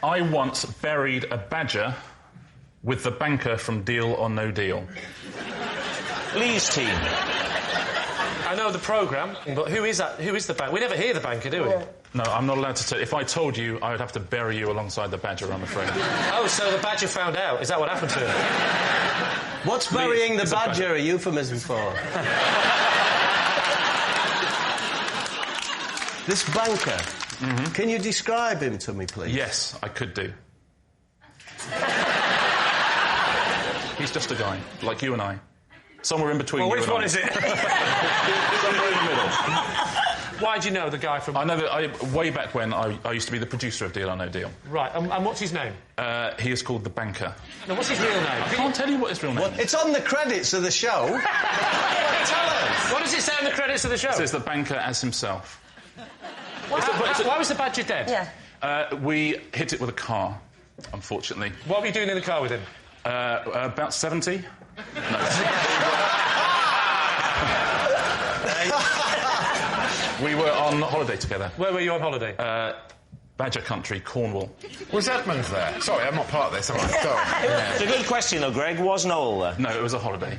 I once buried a badger with the banker from Deal or No Deal. Lee's team. I know the programme, but who is that? Who is the banker? We never hear the banker, do we? No, I'm not allowed to tell. If I told you, I would have to bury you alongside the badger, I'm afraid. Oh, so the badger found out. Is that what happened to him? What's burying the badger a euphemism for? This banker. Can you describe him to me, please? Yes, I could do. He's just a guy, like you and I. Somewhere in between. Well, you which and one I. is it? Somewhere in the middle. Why do you know the guy from... I know that way back when I used to be the producer of Deal or No Deal. Right, and what's his name? He is called the banker. No, what's his real name? I can't tell you what his real name is. It's on the credits of the show. Tell us. What does it say on the credits of the show? It says the banker as himself. Why was the badger dead? Yeah. We hit it with a car, unfortunately. What were you doing in the car with him? About 70. No. We were on holiday together. Where were you on holiday? Badger Country, Cornwall. Was Edmund there? Sorry, I'm not part of this, am I? Sorry. It's a good question, though, Greg. Was Noel there? No, it was a holiday.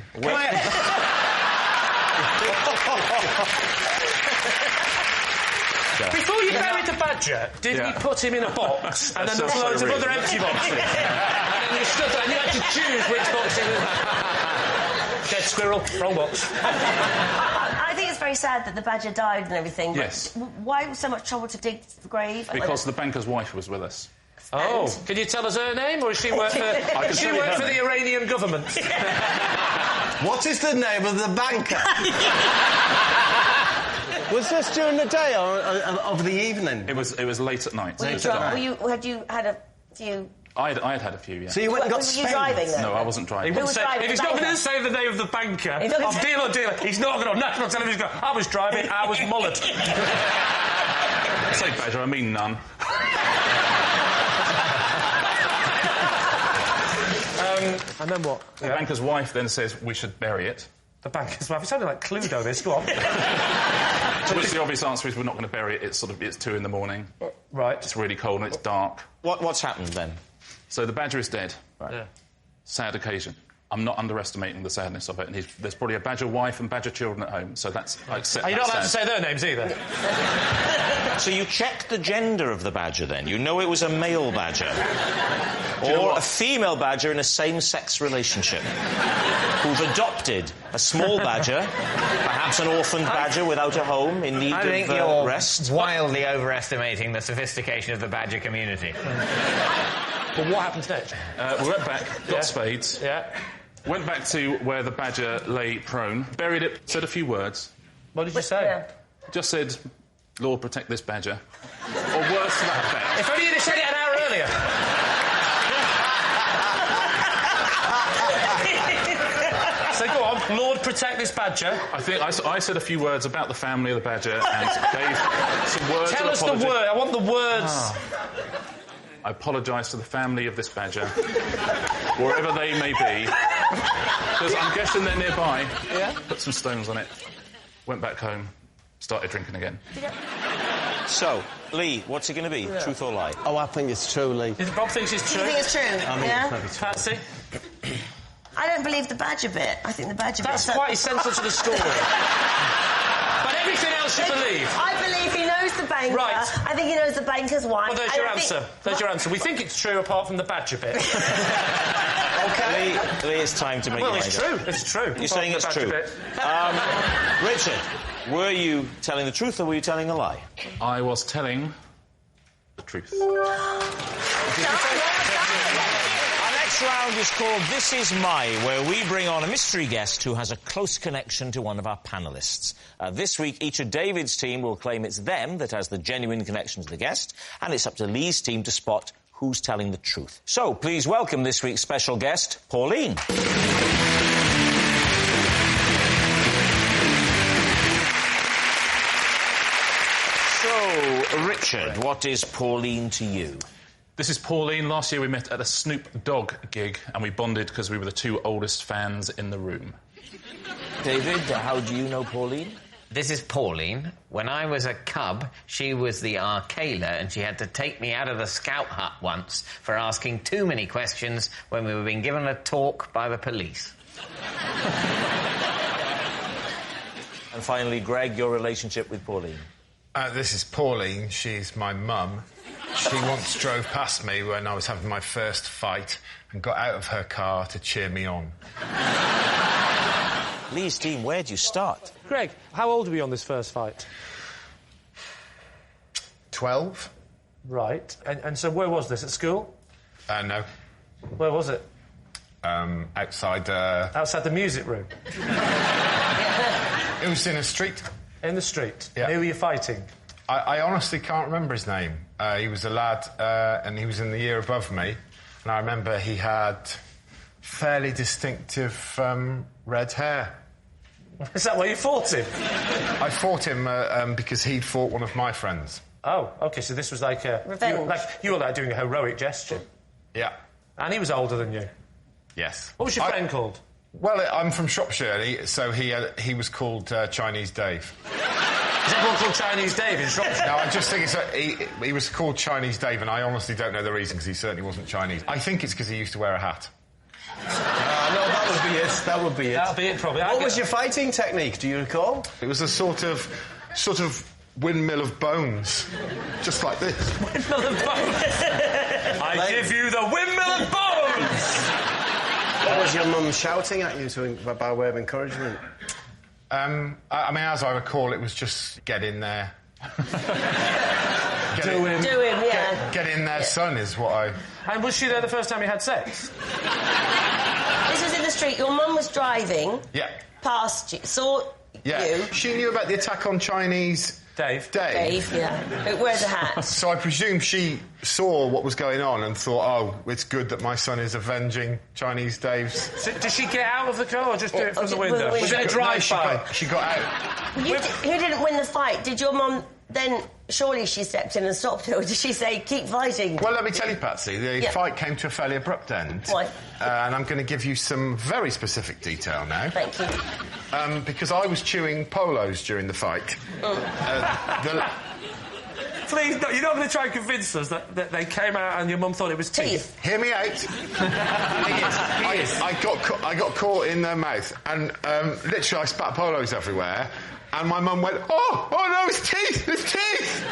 Before you buried the badger, did we put him in a box and then there's loads of other empty boxes? And then you stood there and you had to choose which box it was. Dead squirrel, wrong box. I think it's very sad that the badger died and everything. But Yes. why so much trouble to dig the grave? Because the banker's wife was with us. Oh, can you tell us her name, or does she work for? Does she work for the Iranian government? What is the name of the banker? Was this during the day or of the evening? It was late at night. Had you had a few? I had a few, yeah. So you went and got Were you spanked? driving then? No, I wasn't driving. Who was driving If the he's not banker? going to say the name of the banker, He's not gonna of say- Deal or Deal, he's not going on national television go, I was driving, I was mullet. I say badger, I mean none. And then what? The banker's wife then says we should bury it. The banker's wife. It sounded like Cluedo, this. Go on. To which the obvious answer is we're not going to bury it. It's 2 in the morning. Right. It's really cold and it's dark. What's happened, then? So the badger is dead. Right. Yeah. Sad occasion. I'm not underestimating the sadness of it. And there's probably a badger wife and badger children at home, so that's... I accept Are you that not allowed to sad. say their names either? So you checked the gender of the badger, then? You know it was a male badger. Or a female badger in a same-sex relationship who've adopted a small badger, perhaps an orphaned badger without a home in need I think of you're rest. wildly overestimating the sophistication of the badger community. But what happens next? We went back, got spades, Yeah. went back to where the badger lay prone, buried it, said a few words, What did you say? Yeah. just said, Lord, protect this badger. Or words to that effect. If only you'd have said it an hour earlier. So go on, Lord, protect this badger. I think I said a few words about the family of the badger and gave some words Tell of us the apology. word. I want the words. I apologise to the family of this badger, wherever they may be, because I'm guessing they're nearby. Yeah. Put some stones on it, went back home, started drinking again. So, Lee, what's it going to be? Truth or lie? Oh, I think it's true, Lee. Rob thinks it's Do true. you think it's true? Yeah. Patsy? I don't believe the badger bit. I think the badger bit... That's quite essential to the story. But everything else you believe. I believe he knows the banker. Right. I think he knows the banker's wife. Well, there's I your don't answer. think- There's your answer. We think it's true apart from the badger bit. Lee, it's time to make Well, your it's mind true. up. It's true. You're saying it's Apart from true. the badger bit. Richard, were you telling the truth or were you telling a lie? I was telling the truth. Our next round is called This Is My, where we bring on a mystery guest who has a close connection to one of our panellists. This week, each of David's team will claim it's them that has the genuine connection to the guest, and it's up to Lee's team to spot who's telling the truth. So, please welcome this week's special guest, Pauline. So, Richard, what is Pauline to you? This is Pauline. Last year we met at a Snoop Dogg gig and we bonded because we were the 2 oldest fans in the room. David, how do you know Pauline? This is Pauline. When I was a cub, she was the Arcala, and she had to take me out of the scout hut once for asking too many questions when we were being given a talk by the police. And finally, Greg, your relationship with Pauline. This is Pauline. She's my mum. She once drove past me when I was having my first fight and got out of her car to cheer me on. Lee's team, where'd you start? Greg, how old were you on this first fight? 12? Right. And so where was this, at school? No. Where was it? Outside... Outside the music room? It was in a street. In the street? Yeah. Who were you fighting? I honestly can't remember his name. He was a lad, and he was in the year above me. And I remember he had fairly distinctive red hair. Is that why you fought him? I fought him because he'd fought one of my friends. Oh, OK, so this was like a... Revenge. You were like doing a heroic gesture. Yeah. And he was older than you. Yes. What was your friend called? Well, I'm from Shropshire, so he was called Chinese Dave. Is everyone called Chinese Dave in Shropshire? No, I just think he was called Chinese Dave, and I honestly don't know the reason, because he certainly wasn't Chinese. I think it's because he used to wear a hat. No, that would be it. That would be it. That'll be it, probably. What was your fighting technique, do you recall? It was a sort of windmill of bones, just like this. Windmill of bones. I give you the windmill of bones! What was your mum shouting at you by way of encouragement? I mean, as I recall, it was just get in there. Do him, yeah. Get in there, son, is what I... And was she there the first time you had sex? This was in the street. Your mum was driving. Yeah. Past you. Saw you. She knew about the attack on Chinese... Dave, yeah. Who wears a hat. So I presume she saw what was going on and thought, oh, it's good that my son is avenging Chinese Dave's... So, did she get out of the car or just do it from the window? Was it a drive-by? No, she got out. Who didn't win the fight? Did your mum then... Surely she stepped in and stopped it, or did she say, keep fighting? Well, let me tell you, Patsy, the fight came to a fairly abrupt end. Why? And I'm going to give you some very specific detail now. Thank you. Because I was chewing polos during the fight. Please, no, you're not going to try and convince us that they came out and your mum thought it was teeth. Hear me out. I got caught in their mouth, and literally I spat polos everywhere. And my mum went, oh no, it's teeth, it's teeth!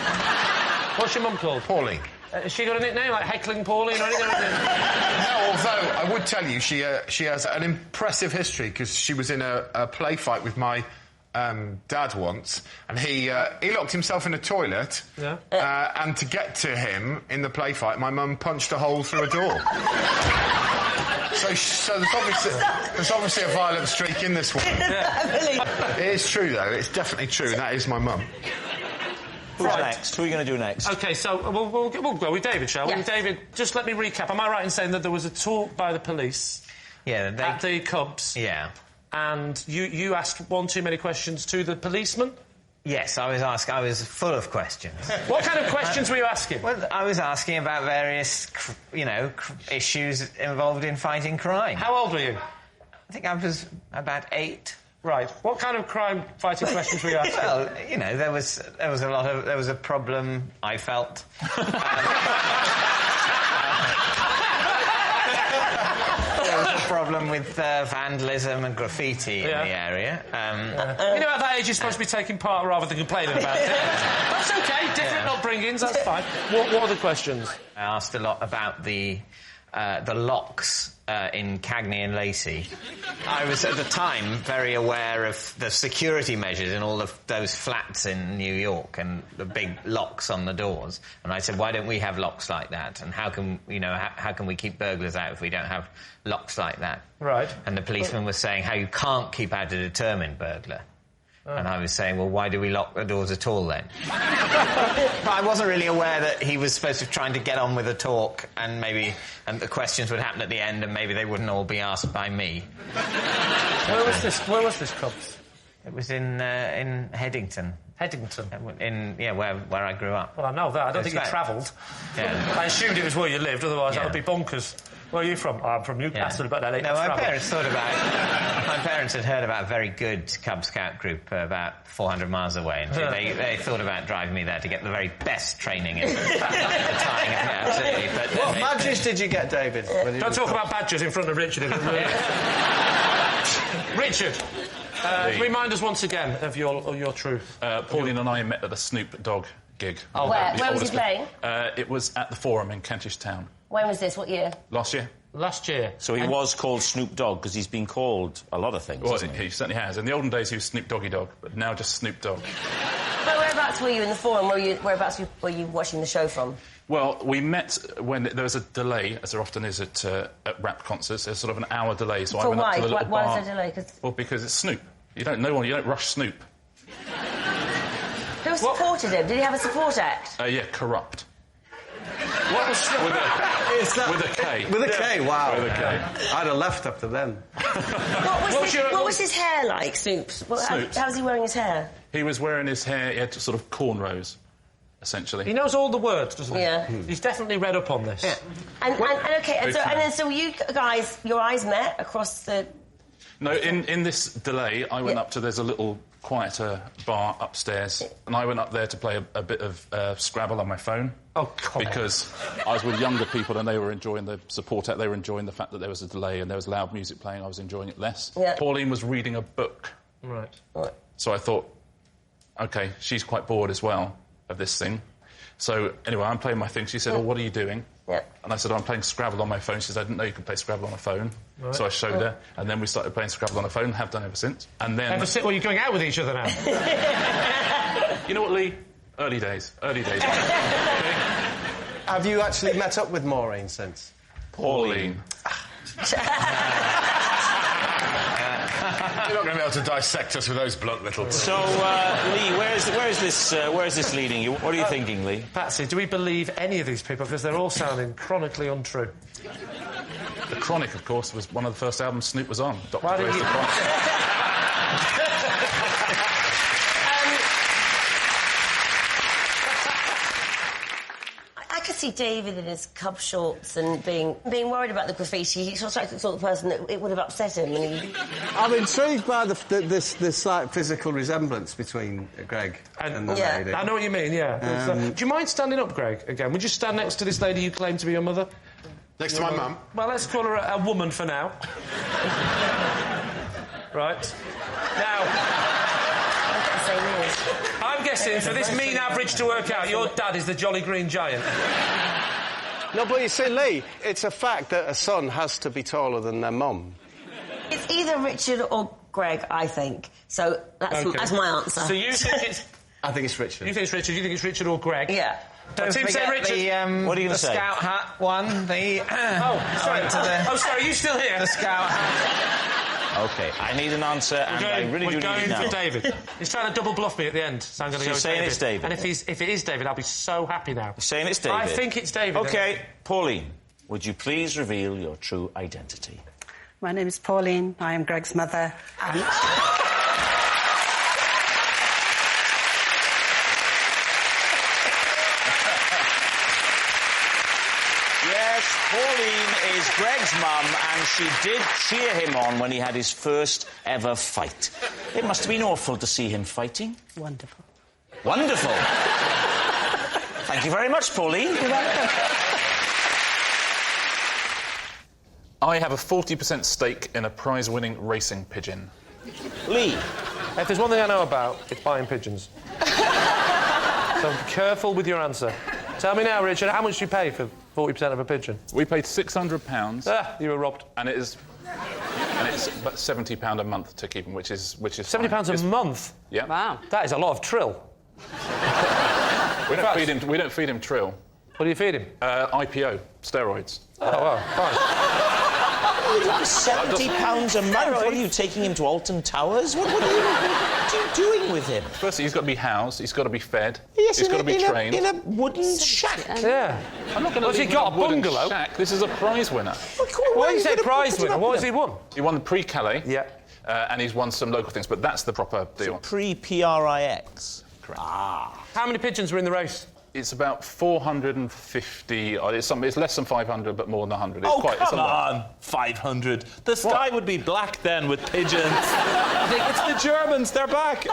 What's your mum called? Pauline. Has she got a nickname, like Heckling Pauline or anything? No, although I would tell you she has an impressive history, because she was in a play fight with my dad once, and he locked himself in a toilet, and to get to him in the play fight, my mum punched a hole through a door. So there's obviously a violent streak in this one. It is true, though. It's definitely true, and that is my mum. Who's next? Who are you going to do next? OK, so we'll go with David, shall we? Yes. David, just let me recap. Am I right in saying that there was a talk by the police at the Cubs? Yeah. And you asked one too many questions to the policeman? Yes, I was full of questions. What kind of questions were you asking? Well, I was asking about various, issues involved in fighting crime. How old were you? I think I was about 8. Right. What kind of crime-fighting questions were you asking? Well, there was a problem, I felt. There was a problem with vandalism and graffiti in the area. At that age, you're supposed to be taking part rather than complaining about it. That's OK. Different upbringings, that's fine. What are the questions? I asked a lot about the locks in Cagney and Lacey. I was, at the time, very aware of the security measures in all of those flats in New York and the big locks on the doors. And I said, why don't we have locks like that? And how can we keep burglars out if we don't have locks like that? Right. And the policeman was saying how you can't keep out a determined burglar. And I was saying, well, why do we lock the doors at all, then? But I wasn't really aware that he was supposed to be trying to get on with the talk, and the questions would happen at the end, and maybe they wouldn't all be asked by me. Where was this Cubs? It was in Headington. Headington? Where I grew up. Well, I know that. I don't think you travelled. Yeah. I assumed it was where you lived, otherwise that would be bonkers. Where are you from? Oh, I'm from Newcastle, but I No, my parents thought about... My parents had heard about a very good Cub Scout group about 400 miles away, and they thought about driving me there to get the very best training in tying. Absolutely. But what badges did you get, David? Don't talk about badges in front of Richard. Richard, remind us once again of your truth. Pauline and I met at a Snoop Dogg gig. Oh, where was he playing? It was at the Forum in Kentish Town. When was this? What year? Last year. Last year. So he was called Snoop Dogg because he's been called a lot of things. Well, he certainly has. In the olden days, he was Snoop Doggy Dogg, but now just Snoop Dogg. But whereabouts were you in the Forum? Whereabouts were you watching the show from? Well, we met when there was a delay, as there often is at rap concerts. There's sort of an hour delay, so I went up to the little bar. Why is there a delay? Well, because it's Snoop. You don't rush Snoop. Who supported him? Did he have a support act? Yeah, Corrupt. What was with a K. With a K, wow. With a K. I'd have left after them. What was his hair like, Snoop's? How was he wearing his hair? He was wearing his hair, he had sort of cornrows, essentially. He knows all the words, doesn't he? Yeah. He's definitely read up on this. Yeah. So you guys, your eyes met across the... No, in this delay, I went up to... There's a little quieter bar upstairs, and I went up there to play a bit of Scrabble on my phone. Oh, come Because I was with younger people and they were enjoying the support act. They were enjoying the fact that there was a delay and there was loud music playing. I was enjoying it less. Yeah. Pauline was reading a book. Right. So I thought, OK, she's quite bored as well of this thing. So, anyway, I'm playing my thing. She said, what are you doing? Yeah. And I said, I'm playing Scrabble on my phone. She said, I didn't know you could play Scrabble on a phone. Right. So I showed her, and then we started playing Scrabble on a phone, have done ever since. And then... Ever since? Well, you're going out with each other now. You know what, Lee? Early days. Have you actually met up with Maureen since? Pauline. You're not going to be able to dissect us with those blunt little... So, Lee, where's this leading you? What are you thinking, Lee? Patsy, do we believe any of these people? Because they're all sounding chronically untrue. The Chronic, of course, was one of the first albums Snoop was on. Dr. Why Dre's did The you... Chronic. I could see David in his Cub shorts and being worried about the graffiti. He's sort of the sort of person that it would have upset him. And I'm intrigued by this slight physical resemblance between Greg and the lady. I know what you mean, yeah. Do you mind standing up, Greg, again? Would you stand next to this lady you claim to be your mother? Next to my mum? Well, let's call her a woman for now. Right. Now... I'm guessing, for this mean average to work out, your dad is the Jolly Green Giant. No, but you see, Lee, it's a fact that a son has to be taller than their mum. it's either Richard or Greg, I think. So that's my answer. So you think it's... I think it's Richard. You think it's Richard? You think it's Richard or Greg? Yeah. Don't Tim forget said Richard. What are you going to say? The Scout hat one. Oh, sorry, are you still here? The Scout hat. OK, I need an answer, and I really do need it now. We're going for David. He's trying to double bluff me at the end, so I'm going to go with saying David. It's David. And if it is David, I'll be so happy now. You're saying it's David? I think it's David. OK, Pauline, would you please reveal your true identity? My name is Pauline. I am Greg's mother. And... Yes, Pauline is Greg's mum, and she did cheer him on when he had his first ever fight. It must have been awful to see him fighting. Wonderful. Wonderful. Thank you very much, Pauline. You're welcome. I have a 40% stake in a prize-winning racing pigeon. Lee. If there's one thing I know about, it's buying pigeons. So be careful with your answer. Tell me now, Richard, how much do you pay for 40% of a pigeon? We paid £600. Ah, you were robbed. And it's about £70 a month to keep them, which is £70 a month? Yeah. Wow. That is a lot of trill. We don't feed him trill. What do you feed him? IPO, steroids. Oh, well, fine. £70 a month? What are you taking him to Alton Towers? What are you doing with him? Firstly, he's got to be housed, he's got to be fed, Yes, he's got to be trained. In a wooden shack. Yeah. I'm not going to Has he leave got him in a wooden bungalow? shack. This is a prize winner. Well, you say prize winner. What has he won? He won the Prix Calais. Yeah. And he's won some local things, but that's the proper deal. Pre-PRIX. Correct. How many pigeons were in the race? It's about 450. It's less than 500, but more than 100. It's Come on, 500. The sky would be black then with pigeons. It's the Germans. They're back.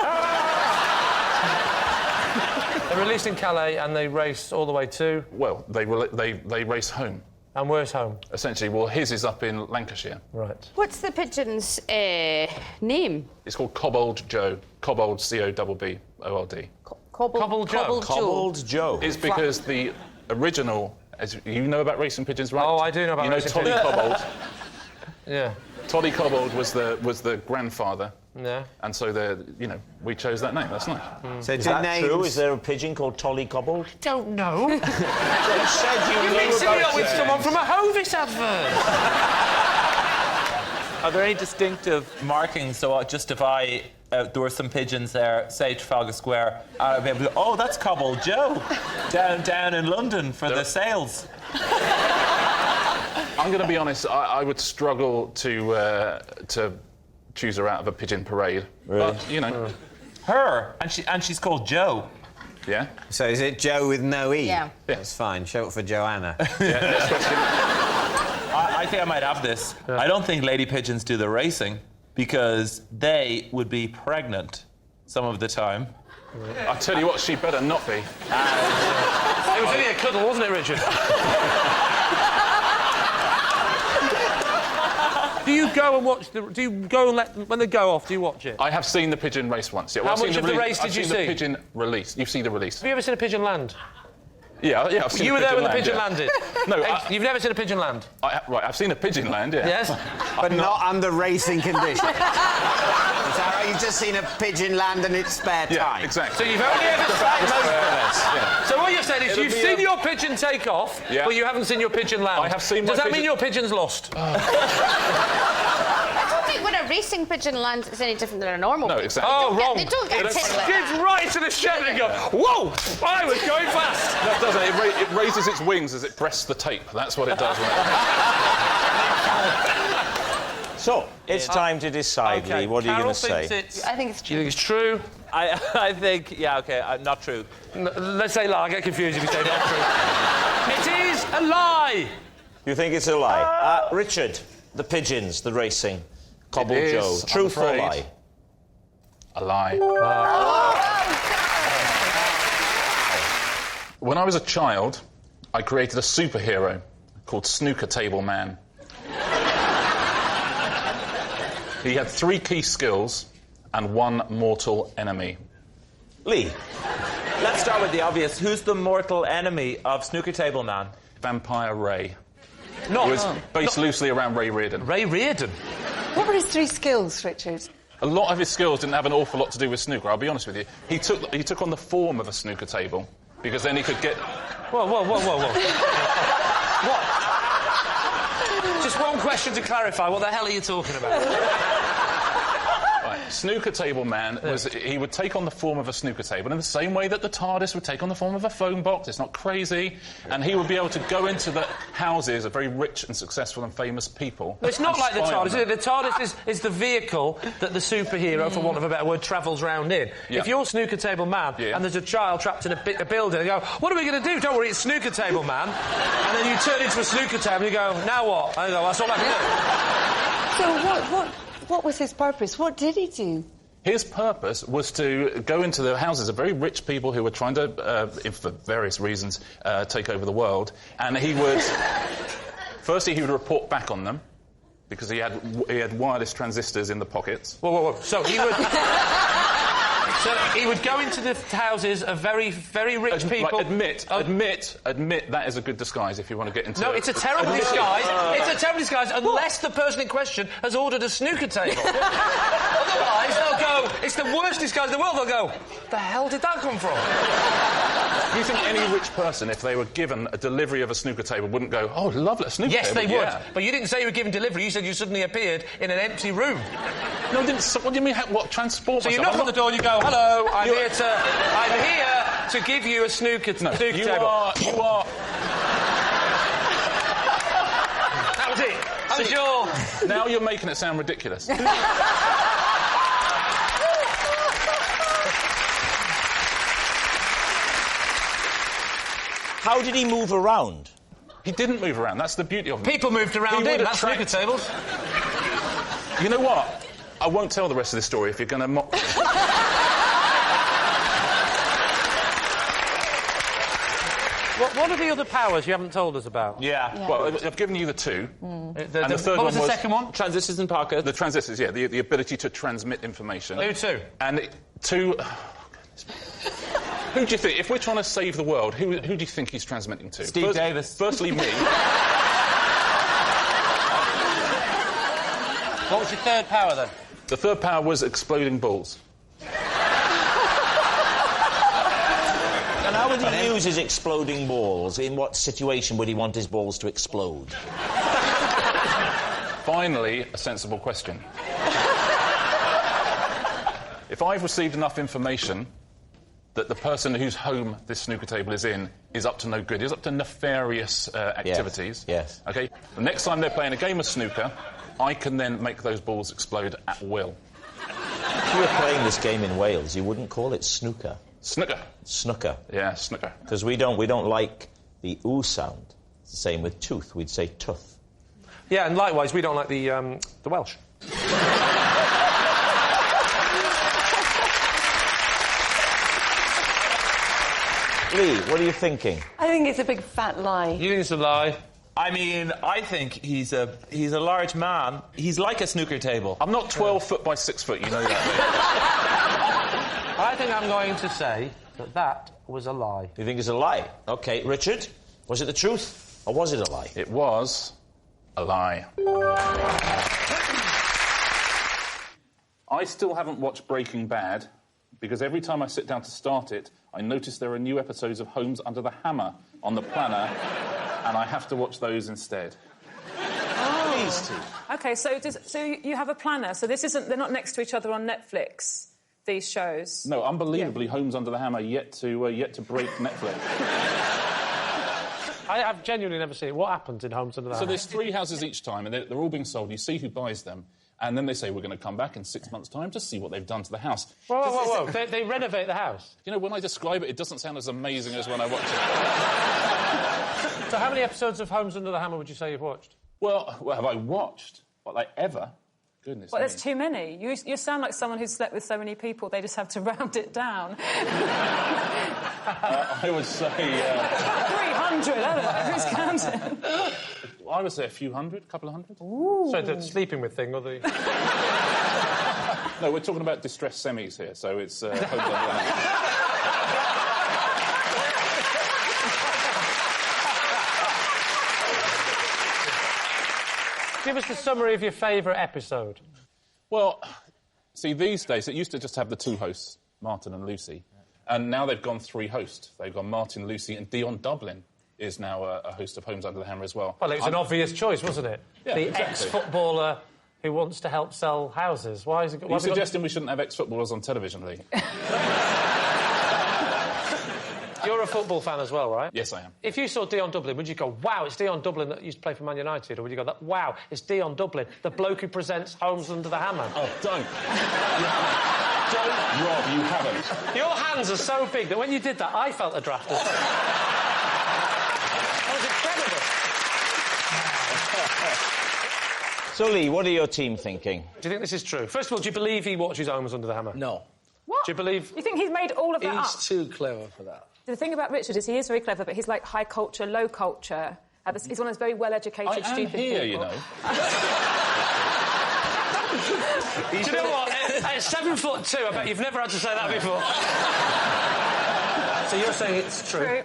They're released in Calais and they race all the way to... Well, they race home. And where's home? Essentially, well, his is up in Lancashire. Right. What's the pigeon's name? It's called Cobbold Joe. Cobbold, C-O-B-B-O-L-D. Cobbold Joe. Cobbold Joe. It's because the original... As you know about racing pigeons, right? Oh, I do know about racing pigeons. You know Toddy Cobbold? Yeah. Toddy Cobbold was the grandfather. Yeah. And so we chose that name. That's nice. So Is that true? Is there a pigeon called Tolly Cobbold? Don't know. You said you knew mixing me up with it. someone from a Hovis advert. Are there any distinctive markings? So just if there were some pigeons there, say Trafalgar Square, I'd be able to go, oh, that's Cobbold Joe, down in London for the sales. I'm going to be honest. I would struggle to choose her out of a pigeon parade. Really? But Her, and she's called Joe. Yeah. So is it Joe with no E? Yeah. That's fine. Short for Joanna. Yeah. Next question. I think I might have this. I don't think lady pigeons do the racing because they would be pregnant some of the time. I tell you what, she better not be. It was only a cuddle, wasn't it, Richard? Do you go and watch do you go and when they go off, do you watch it? I have seen the pigeon race once. Yeah, How much of the race did you see? I've seen the pigeon release. You see the release. Have you ever seen a pigeon land? Yeah, I've seen You were there when the pigeon yeah. landed? No, You've never seen a pigeon land? Right, I've seen a pigeon land, yeah. Yes? But not under racing conditions. Is that right? You've just seen a pigeon land in its spare time? Yeah, exactly. So you've only ever Yeah. So what you're saying is you've seen your pigeon take off, Yeah. but you haven't seen your pigeon land. I have seen Does my that mean pigeon- your pigeon's lost? I don't think when a racing pigeon lands, it's any different than a normal No, pigeon. exactly. Oh, wrong. They don't get tipped like Skids that. right to the shed and go, whoa! I was going fast! That doesn't it? It raises its wings as it presses the tape. That's what it does. So, it's time to decide, Okay, Lee. What are you going to Carol say? thinks it's... I think it's You true. think it's true? I think, not true. Let's say lie. I get confused if you say not true. It is a lie! You think it's a lie? Richard, the pigeons, the racing, Cobble It Joe. is, Truth I'm or afraid. lie? A lie. When I was a child, I created a superhero called Snooker Table Man. He had 3 key skills and 1 mortal enemy. Lee, let's start with the obvious. Who's the mortal enemy of Snooker Table Man? Vampire Ray. Not... It was based loosely around Ray Reardon. Ray Reardon? What were his 3 skills, Richard? A lot of his skills didn't have an awful lot to do with snooker, I'll be honest with you. He took on the form of a snooker table, because then he could get... Whoa. What? Just one question to clarify. What the hell are you talking about? Right. Snooker Table Man he would take on the form of a snooker table in the same way that the TARDIS would take on the form of a phone box. It's not crazy. And he would be able to go into the houses of very rich and successful and famous people. Well, it's not and like the spy on TARDIS, is it? The TARDIS is the vehicle that the superhero, for want of a better word, travels round in. Yeah. If you're Snooker Table Man and there's a child trapped in a building, they go, what are we going to do? Don't worry, it's Snooker Table Man. And then you turn into a snooker table and you go, now what? And I go, that's all I can do. So what was his purpose? What did he do? His purpose was to go into the houses of very rich people who were trying to, for various reasons, take over the world. And he would... Firstly, he would report back on them, because he had wireless transistors in the pockets. Whoa. So he would... So he would go into the houses of very, very rich people... Right, admit that is a good disguise if you want to get into... No, it's a terrible disguise. It's a terrible disguise unless the person in question has ordered a snooker table. Otherwise, they'll go, it's the worst disguise in the world. They'll go, the hell did that come from? Do you think any rich person, if they were given a delivery of a snooker table, wouldn't go, oh, lovely, a snooker yes, table? Yes, they would. Yeah. But you didn't say you were given delivery. You said you suddenly appeared in an empty room. No, I didn't. What do you mean, what, transport So you myself? knock on the door and you go, hello, I'm here to give you a snooker table. You are... That was it. That was your... Now you're making it sound ridiculous. How did he move around? He didn't move around. That's the beauty of him. People moved around him. That's snooker tables. You know what? I won't tell the rest of this story if you're going to mock me. What are the other powers you haven't told us about? Yeah. Well, I've given you the two. And the third what one was the second one? Transistors and pockets. The transistors, yeah, the ability to transmit information. Who two? And two... Who do you think, if we're trying to save the world, who do you think he's transmitting to? Steve Davis. Firstly, me. What was your third power, then? The third power was exploding balls. And how would he use his exploding balls? In what situation would he want his balls to explode? Finally, a sensible question. If I've received enough information that the person whose home this snooker table is in is up to no good, is up to nefarious activities... Yes. OK? The next time they're playing a game of snooker, I can then make those balls explode at will. If you were playing this game in Wales, you wouldn't call it snooker. Snooker. Snooker. Yeah, snooker. Because we don't like the ooh sound. It's the same with tooth. We'd say tooth. Yeah, and likewise, we don't like the Welsh. Lee, what are you thinking? I think it's a big fat lie. You think it's a lie? I mean, I think he's a large man. He's like a snooker table. I'm not 12 foot by 6 foot, you know that. I think I'm going to say that was a lie. You think it's a lie? OK, Richard, was it the truth or was it a lie? It was a lie. I still haven't watched Breaking Bad because every time I sit down to start it, I notice there are new episodes of Homes Under the Hammer on the planner, and I have to watch those instead. Oh. These two. OK, so you have a planner, so this isn't... They're not next to each other on Netflix, these shows? No, unbelievably, Homes Under the Hammer yet to break Netflix. I've genuinely never seen it. What happens in Homes Under the Hammer? So there's 3 houses each time, and they're all being sold. You see who buys them, and then they say, we're going to come back in 6 months' time to see what they've done to the house. Whoa. They renovate the house? You know, when I describe it, it doesn't sound as amazing as when I watch it. So how many episodes of Homes Under the Hammer would you say you've watched? Well, have I watched? What, like, ever? Goodness Well, me. there's too many. You sound like someone who's slept with so many people, they just have to round it down. I would say... 300, I don't know. Who's counting? I would say a few hundred, a couple of hundred. Ooh. So the sleeping with thing or the... No, we're talking about distressed semis here, so it's... Homes Under the Hammer. Give us the summary of your favourite episode. Well, see, these days, it used to just have the 2 hosts, Martin and Lucy, and now they've gone 3 hosts. They've got Martin, Lucy, and Dion Dublin is now a host of Homes Under the Hammer as well. Well, it was an obvious choice, wasn't it? Yeah, the exactly. ex-footballer who wants to help sell houses. Why is it... Are you suggesting we shouldn't have ex-footballers on television, Lee? You're a football fan as well, right? Yes, I am. If you saw Dion Dublin, would you go, wow, it's Dion Dublin that used to play for Man United? Or would you go, wow, it's Dion Dublin, the bloke who presents Homes Under the Hammer? Oh, don't. Don't, Rob, you haven't. Your hands are so big that when you did that, I felt a draft. That was incredible. So, Lee, what are your team thinking? Do you think this is true? First of all, do you believe he watches Homes Under the Hammer? No. What? Do you believe... You think he's made all of that up? He's too clever for that. The thing about Richard is he is very clever, but he's like high culture, low culture. He's one of those very well-educated, stupid here, people. you know. Do you know what? At 7'2", I bet you've never had to say that before. So you're saying it's true?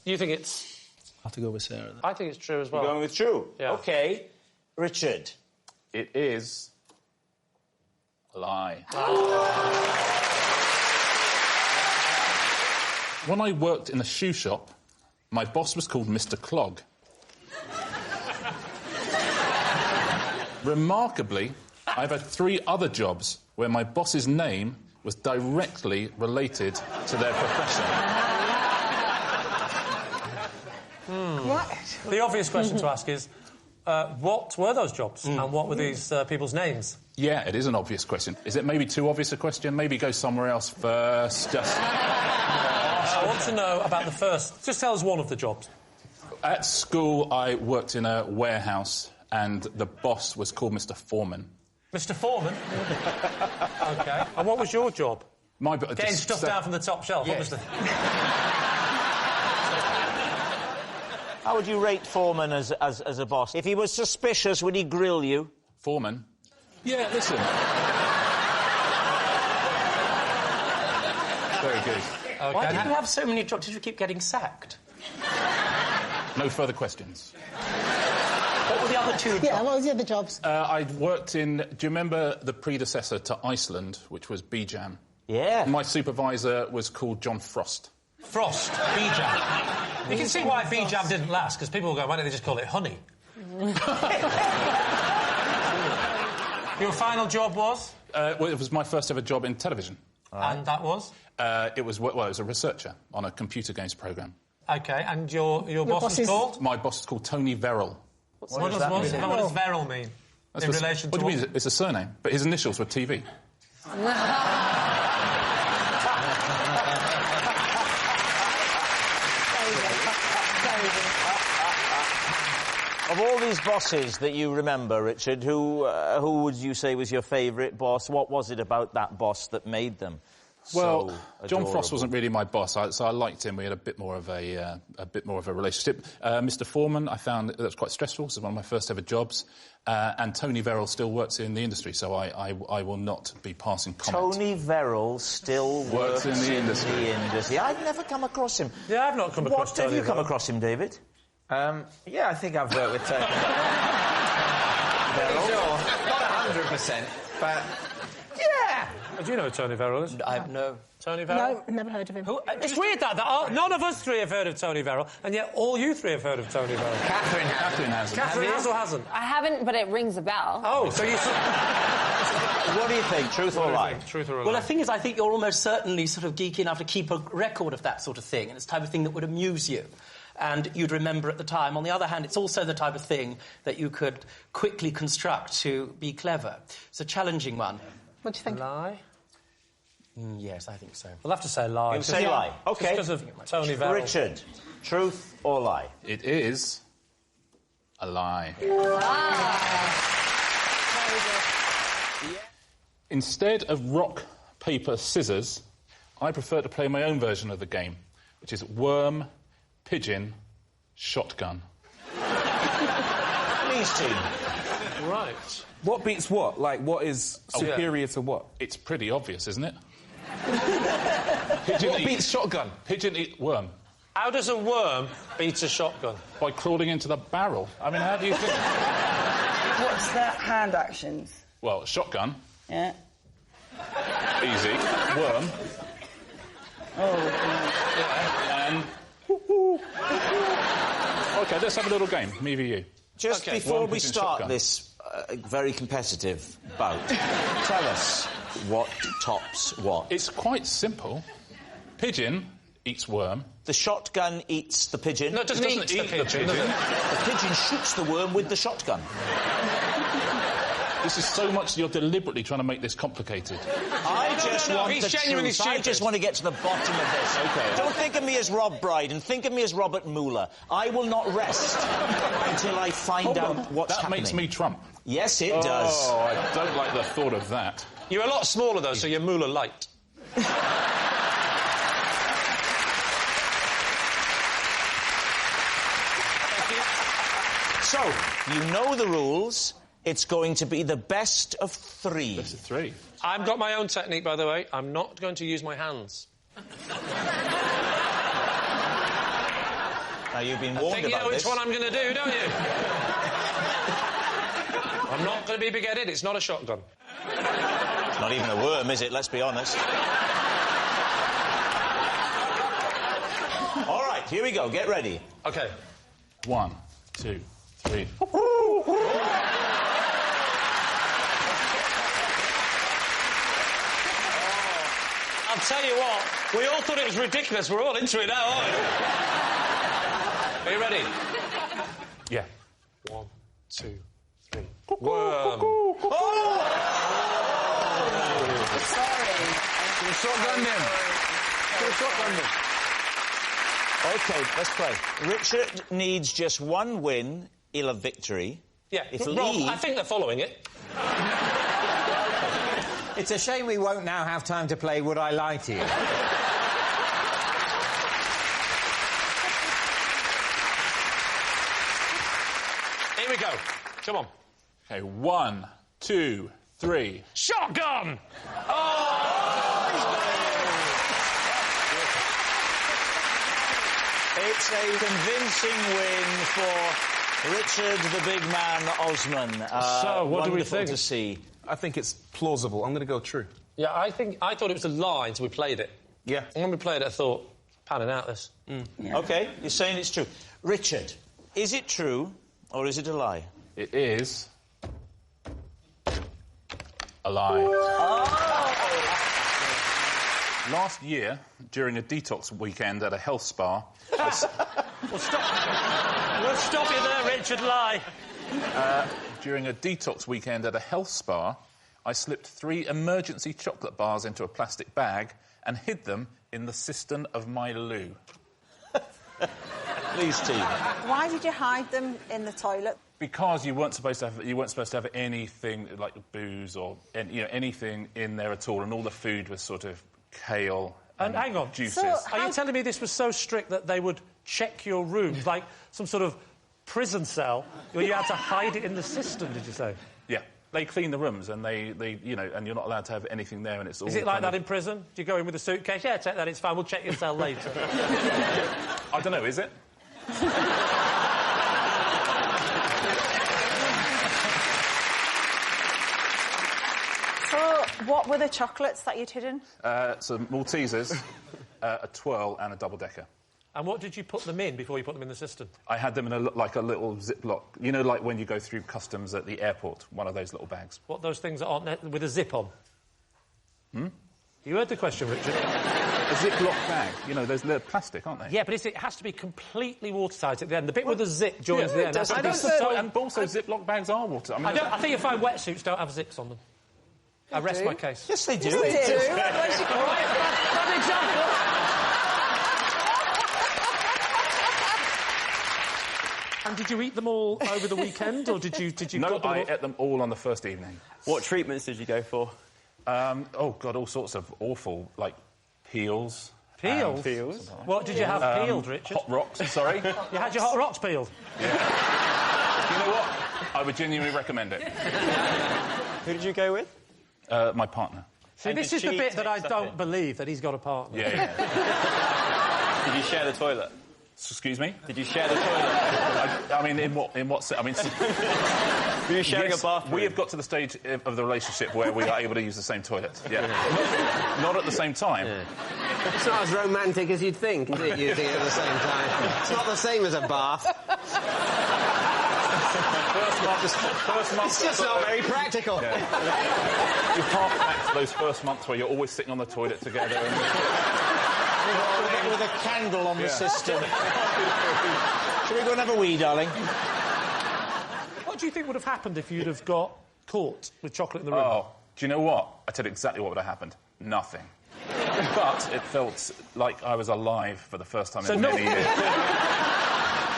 You think it's... I have to go with Sarah then. I think it's true as well. You're going with true? Yeah. OK. Richard. It is... a lie. When I worked in a shoe shop, my boss was called Mr. Clog. Remarkably, I've had 3 other jobs where my boss's name was directly related to their profession. What? The obvious question to ask is, what were those jobs and what were these people's names? Yeah, it is an obvious question. Is it maybe too obvious a question? Maybe go somewhere else first, just... I want to know about the first. Just tell us one of the jobs. At school, I worked in a warehouse, and the boss was called Mr. Foreman. Mr. Foreman? OK. And what was your job? Getting stuff down from the top shelf. Yeah. What was the... How would you rate Foreman as a boss? If he was suspicious, would he grill you? Foreman? Yeah, listen. Very good. Okay. Why did you have so many jobs? Did you keep getting sacked? No further questions. What were the other two jobs? Yeah, what was the other jobs? I worked in... Do you remember the predecessor to Iceland, which was Pigeon? Yeah. My supervisor was called John Frost. Frost. Pigeon. You can see why Pigeon didn't last, because people will go, why don't they just call it honey? Your final job was? Well, it was my first ever job in television. Right. And that was? It was a researcher on a computer games programme. OK, and your boss is called? My boss is called Tony Verrill. What does Verrill mean? In relation to what? Do you mean? It's a surname, but his initials were TV. Of all these bosses that you remember, Richard, who would you say was your favourite boss? What was it about that boss that made them well, so John Frost wasn't really my boss, so I liked him. We had a bit more of a relationship. Mr. Foreman, I found that was quite stressful. It was one of my first ever jobs. And Tony Verrill still works in the industry, so I will not be passing comment. Tony Verrill still works in the industry. I've never come across him. Yeah, I've not come across Tony. Have you come across him, David? Yeah, I think I've worked with Tony. Verrill. Sure, not 100%, but yeah. Do you know who Tony Verrill is? No. Tony Verrill? No, never heard of him. It's weird that none of us three have heard of Tony Verrill, and yet all you three have heard of Tony Verrill. Catherine hasn't. Catherine has or hasn't? I haven't, but it rings a bell. Oh, so you... What do you think, truth or lie? Truth or lie? Well, the thing is, I think you're almost certainly sort of geeky enough to keep a record of that sort of thing, and it's the type of thing that would amuse you. And you'd remember at the time. On the other hand, it's also the type of thing that you could quickly construct to be clever. It's a challenging one. What do you think? Lie? Yes, I think so. We'll have to say lie. You'll say lie. OK. Because of Tony Verrill. Richard, truth or lie? It is a lie. Instead of rock, paper, scissors, I prefer to play my own version of the game, which is worm, pigeon, shotgun. Please, team. Right. What beats what? Like, what is superior to what? It's pretty obvious, isn't it? What beats shotgun? Pigeon eat worm. How does a worm beat a shotgun? By crawling into the barrel. I mean, how do you think... What's that hand actions? Well, shotgun. Yeah. Easy. Worm. Oh. And... OK, let's have a little game. Me v you. Just before we start this very competitive bout, tell us what tops what. It's quite simple. Pigeon eats worm. The shotgun eats the pigeon. No, it doesn't eat the pigeon. The pigeon shoots the worm with the shotgun. This is so much you're deliberately trying to make this complicated. I just want he's the genuinely truth. I just want to get to the bottom of this. OK. Don't think of me as Rob Brydon. Think of me as Robert Mueller. I will not rest until I find out what's happening. That makes me Trump. Yes, it does. Oh, I don't like the thought of that. You're a lot smaller, though, so you're Mueller light. So, you know the rules. It's going to be the best of three. Best of three. I've got my own technique, by the way. I'm not going to use my hands. Now, you've been warned about this. I think you know which one I'm going to do, don't you? I'm not going to be big-headed. It's not a shotgun. It's not even a worm, is it? Let's be honest. All right, here we go. Get ready. OK. 1, 2, 3. I'll tell you what, we all thought it was ridiculous. We're all into it now, aren't we? Are you ready? Yeah. 1, 2, 3. Worm. Sorry. Shotgun him. Shotgun him. OK, let's play. Richard needs just one win, he'll have victory. Yeah, if Rob, Lee... I think they're following it. It's a shame we won't now have time to play Would I Lie to You? Here we go. Come on. OK, 1, 2, 3. Shotgun! It's a convincing win for Richard the Big Man Osman. So, what do we wonderful think? to see. I think it's plausible. I'm going to go true. Yeah, I thought it was a lie until we played it. Yeah. And when we played it, I thought, panning out this. Yeah. OK, you're saying it's true. Richard, is it true or is it a lie? It is... a lie. Last year, during a detox weekend at a health spa... We'll stop you there, Richard. Lie. During a detox weekend at a health spa, I slipped 3 emergency chocolate bars into a plastic bag and hid them in the cistern of my loo. Please, team. Why did you hide them in the toilet? Because you weren't supposed to have anything like booze or anything in there at all, and all the food was sort of kale and hang on, juices. So are you telling me this was so strict that they would check your rooms like some sort of prison cell where you had to hide it in the cistern? Did you say? Yeah, they clean the rooms and they and you're not allowed to have anything there, and it's all. Is it like that in prison? Do you go in with a suitcase? Yeah, take that. It's fine. We'll check your cell later. I don't know. Is it? So, what were the chocolates that you'd hidden? Some Maltesers, a twirl, and a double-decker. And what did you put them in before you put them in the cistern? I had them in a little Ziploc. You know, like when you go through customs at the airport, one of those little bags. What, those things that aren't with a zip on? Hmm? You heard the question, Richard. A Ziploc bag. You know, they're plastic, aren't they? Yeah, but it has to be completely watertight at the end. The bit with the zip joins the end. And also Ziploc bags are water. I think you find wetsuits don't have zips on them. I rest my case. Yes, they do. Yes, they do. Bad example. And did you eat them all over the weekend, or did you? No, I ate them all on the first evening. What treatments did you go for? Oh God, all sorts of awful, like peels. Peels? Peels. What did you have peeled, Richard? Hot rocks. Sorry. You had your hot rocks peeled. Yeah. You know what? I would genuinely recommend it. Who did you go with? My partner. See, this is the bit that I don't believe that he's got a partner. Yeah. Did you share the toilet? Excuse me? Did you share the toilet? I mean, in what sense? I mean, were you sharing a bathroom? We have got to the stage of the relationship where we are able to use the same toilet. Yeah. Not at the same time. Yeah. It's not as romantic as you'd think, is it, using it at the same time? It's not the same as a bath. First month. It's just not very practical. Yeah. You hark back to those first months where you're always sitting on the toilet together. With a candle on the system. Shall we go and have a wee, darling? What do you think would have happened if you'd have got caught with chocolate in the room? Oh, do you know what? I tell you exactly what would have happened. Nothing. But it felt like I was alive for the first time in many years.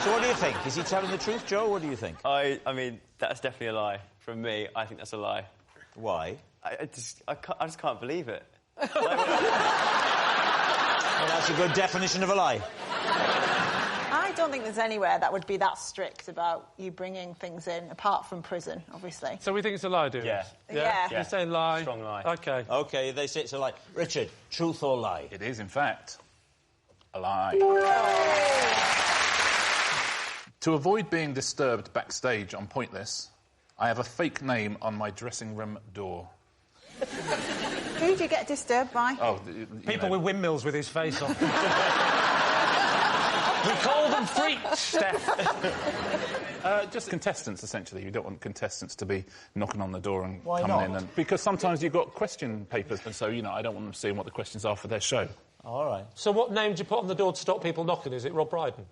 So what do you think? Is he telling the truth, Joe? What do you think? I mean, that's definitely a lie. From me, I think that's a lie. Why? I just can't believe it. Well, that's a good definition of a lie. I don't think there's anywhere that would be that strict about you bringing things in, apart from prison, obviously. So we think it's a lie, do we? Yeah. Yeah. You're saying lie? Strong lie. OK. OK, they say it's a lie. Richard, truth or lie? It is, in fact, a lie. To avoid being disturbed backstage on Pointless, I have a fake name on my dressing room door. Who did you get disturbed by? Oh, People with windmills with his face on. We call them freaks, Steph. Just contestants, essentially. You don't want contestants to be knocking on the door and Why coming not? in. Because sometimes you've got question papers, and so, I don't want them seeing what the questions are for their show. All right. So what name do you put on the door to stop people knocking? Is it Rob Brydon?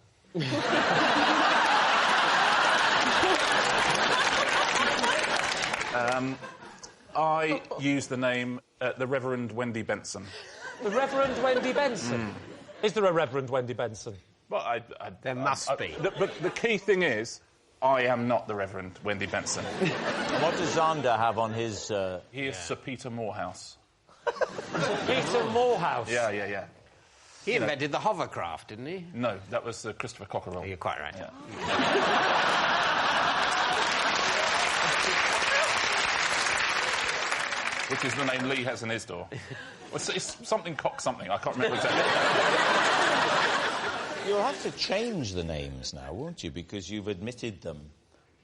I use the name the Reverend Wendy Benson. The Reverend Wendy Benson? Is there a Reverend Wendy Benson? Well, there must be. But the key thing is, I am not the Reverend Wendy Benson. What does Zander have on his... He is Sir Peter Morehouse. Peter Morehouse? Yeah. He invented the hovercraft, didn't he? No, that was Christopher Cockerell. Oh, you're quite right. Yeah. Which is the name Lee has in his door. It's something cock something. I can't remember exactly. You'll have to change the names now, won't you? Because you've admitted them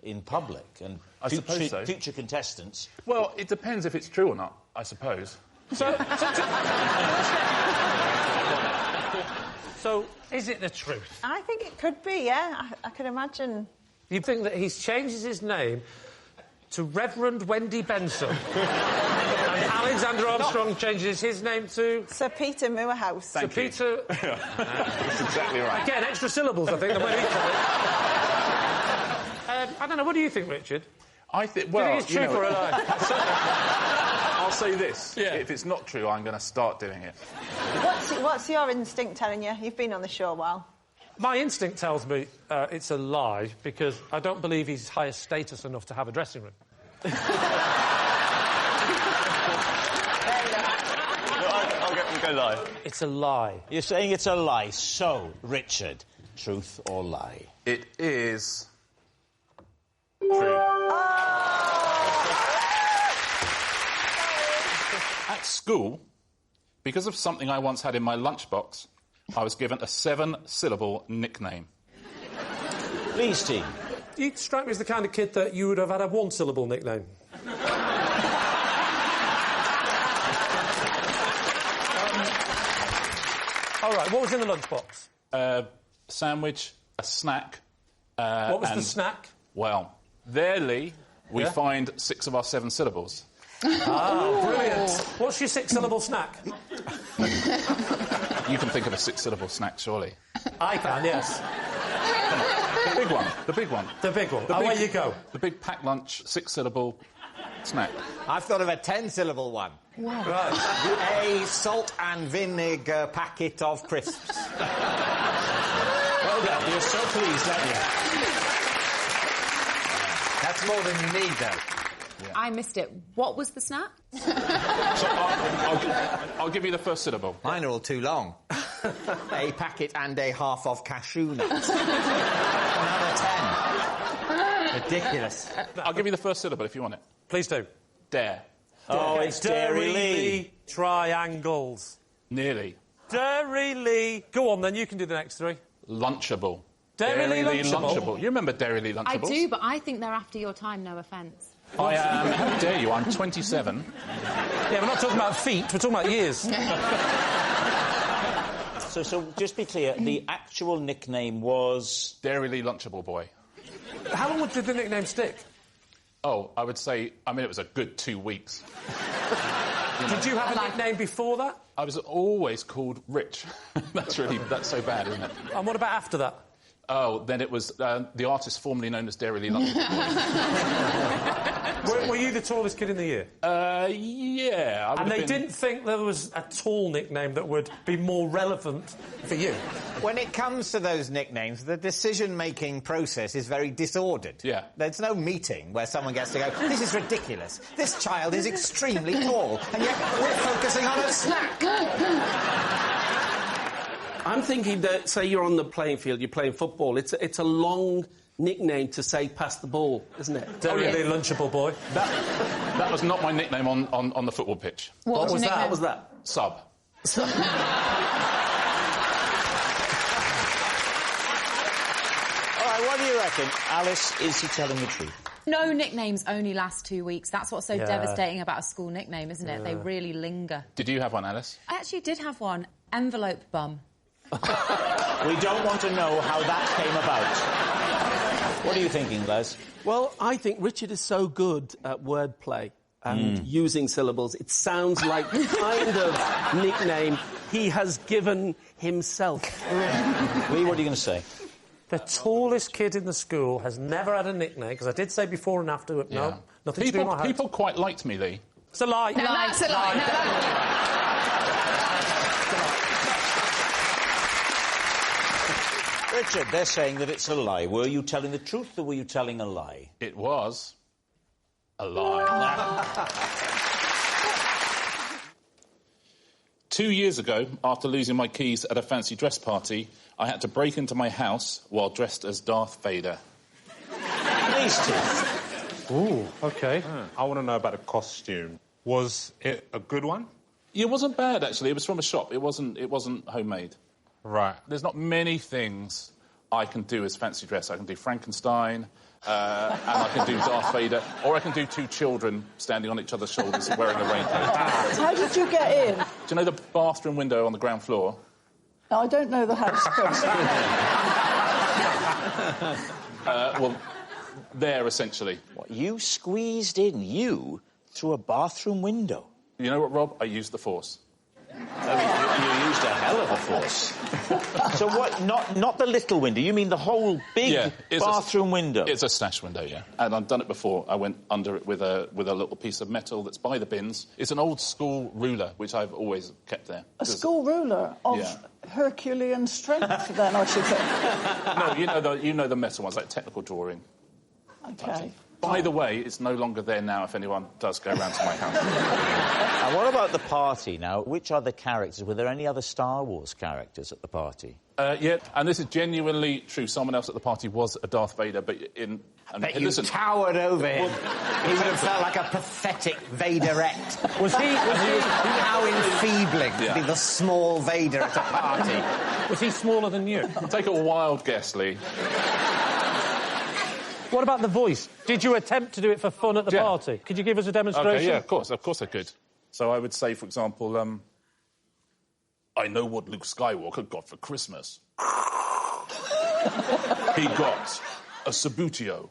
in public. And I suppose so. Future contestants... Well, it depends if it's true or not, I suppose. So, is it the truth? I think it could be, yeah. I could imagine. You think that he changes his name to Reverend Wendy Benson, and Alexander Armstrong changes his name to... Sir Peter Morehouse. Sir Peter... That's exactly right. Again, extra syllables, I think, the way he said it. I don't know, what do you think, Richard? I think, do you think it's true or a lie? I'll say this. Yeah. If it's not true, I'm going to start doing it. What's your instinct telling you? You've been on the show a while. My instinct tells me it's a lie, because I don't believe he's higher status enough to have a dressing room. I'll go lie. It's a lie. You're saying it's a lie. So, Richard, truth or lie? It is... true. At school, because of something I once had in my lunchbox, I was given a 7-syllable nickname. Please, team. You strike me as the kind of kid that you would have had a 1-syllable nickname. All right, what was in the lunchbox? A sandwich, a snack... what was the snack? Well, there, Lee, we find 6 of our 7 syllables. Ah, brilliant. What's your 6-syllable snack? You can think of a 6-syllable snack, surely. I can, yes. The big one. The big one. The big one. Away you go. The big packed lunch, 6-syllable snack. I've thought of a 10-syllable one. Wow. Right. A salt and vinegar packet of crisps. Well done. You're so pleased, aren't you? That's more than you need, though. Yeah. I missed it. What was the snack? So I'll give you the first syllable. Mine are all too long. A packet and a half of cashew nuts. Another 10. Ridiculous. I'll give you the first syllable if you want it. Please do. Dare. Oh, it's Dairy Lee. Triangles. Nearly. Dairy Lee. Go on, then. You can do the next 3. Lunchable. Dairy Lee Lunchable? You remember Dairy Lee Lunchables? I do, but I think they're after your time, no offence. I am... How dare you? I'm 27. Yeah, we're not talking about feet, we're talking about years. So just be clear, the actual nickname was... Dairy Lee Lunchable Boy. How long did the nickname stick? Oh, I would say... I mean, it was a good 2 weeks. Did you have a nickname before that? I was always called Rich. That's so bad, isn't it? And what about after that? Oh, then it was the artist formerly known as Dairy Lee Lunchable. Were you the tallest kid in the year? Yeah. And they didn't think there was a tall nickname that would be more relevant for you? When it comes to those nicknames, the decision-making process is very disordered. Yeah. There's no meeting where someone gets to go, this is ridiculous, this child is extremely tall, and yet we're focusing on a snack. I'm thinking that, say you're on the playing field, you're playing football, it's a long nickname to say pass the ball, isn't it? Dairy Lee Lunchable Boy. That was not my nickname on the football pitch. What was that? What was that? Sub. All right, what do you reckon? Alice, is he telling the truth? No nicknames only last 2 weeks. That's what's so devastating about a school nickname, isn't it? They really linger. Did you have one, Alice? I actually did have one. Envelope bum. We don't want to know how that came about. What are you thinking, Les? Well, I think Richard is so good at wordplay and using syllables. It sounds like the kind of nickname he has given himself. Lee, what are you going to say? The tallest kid in the school has never had a nickname, because I did say before and after, no, nothing to do with my height. People quite liked me, Lee. It's a lie. No, that's a lie. Richard, they're saying that it's a lie. Were you telling the truth or were you telling a lie? It was a lie. 2 years ago, after losing my keys at a fancy dress party, I had to break into my house while dressed as Darth Vader. These two. Ooh, OK. I want to know about the costume. Was it a good one? It wasn't bad, actually. It was from a shop. It wasn't homemade. Right. There's not many things I can do as fancy dress. I can do Frankenstein, and I can do Darth Vader, or I can do two children standing on each other's shoulders wearing a raincoat. How did you get in? Do you know the bathroom window on the ground floor? No, I don't know the house. Well, there, essentially. What, you squeezed in, you, through a bathroom window? You know what, Rob? I used the Force. I mean, you used a hell of a force. So what, not the little window, you mean the whole big bathroom window? It's a stash window, yeah. And I've done it before. I went under it with a little piece of metal that's by the bins. It's an old school ruler, which I've always kept there. A school ruler of Herculean strength, then, I should say. No, you know the metal ones, like technical drawing. OK. By the way, it's no longer there now if anyone does go around to my house. And what about the party now? Which other characters? Were there any other Star Wars characters at the party? Yeah, and this is genuinely true. Someone else at the party was a Darth Vader, but in... I bet you towered over him. He would have felt like a pathetic Vaderette. Was he how enfeebling to be the small Vader at a party? Was he smaller than you? Take a wild guess, Lee. What about the voice? Did you attempt to do it for fun at the party? Could you give us a demonstration? OK, yeah, of course I could. So I would say, for example, I know what Luke Skywalker got for Christmas. He got a Sabutio.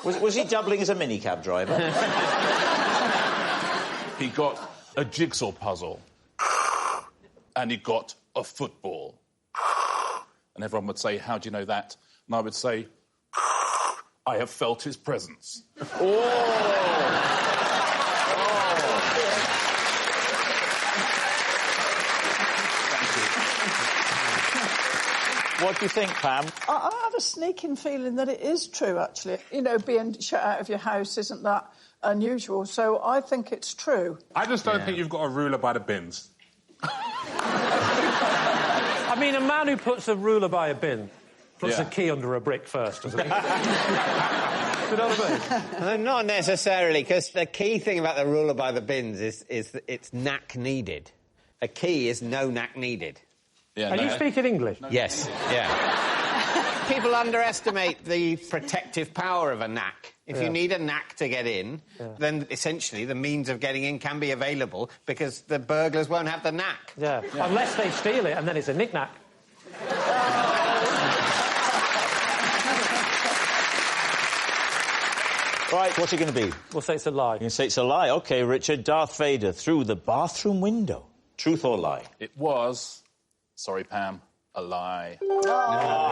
Was he doubling as a minicab driver? He got a jigsaw puzzle. And he got a football. And everyone would say, how do you know that? And I would say, I have felt his presence. What do you think, Pam? I have a sneaking feeling that it is true, actually. You know, being shut out of your house isn't that unusual, so I think it's true. I just don't think you've got a ruler by the bins. I mean, a man who puts a ruler by a bin puts a key under a brick first, doesn't he? You know what I mean? Not necessarily, because the key thing about the ruler by the bins is that it's knack needed. A key is no knack needed. Are you speaking English? No. Yes, yeah. People underestimate the protective power of a knack. If you need a knack to get in, then essentially the means of getting in can be available because the burglars won't have the knack. Yeah. Unless they steal it and then it's a knick-knack. Right, what's it going to be? We'll say it's a lie. You can say it's a lie. OK, Richard, Darth Vader through the bathroom window. Truth or lie? It was, sorry, Pam, a lie. Oh,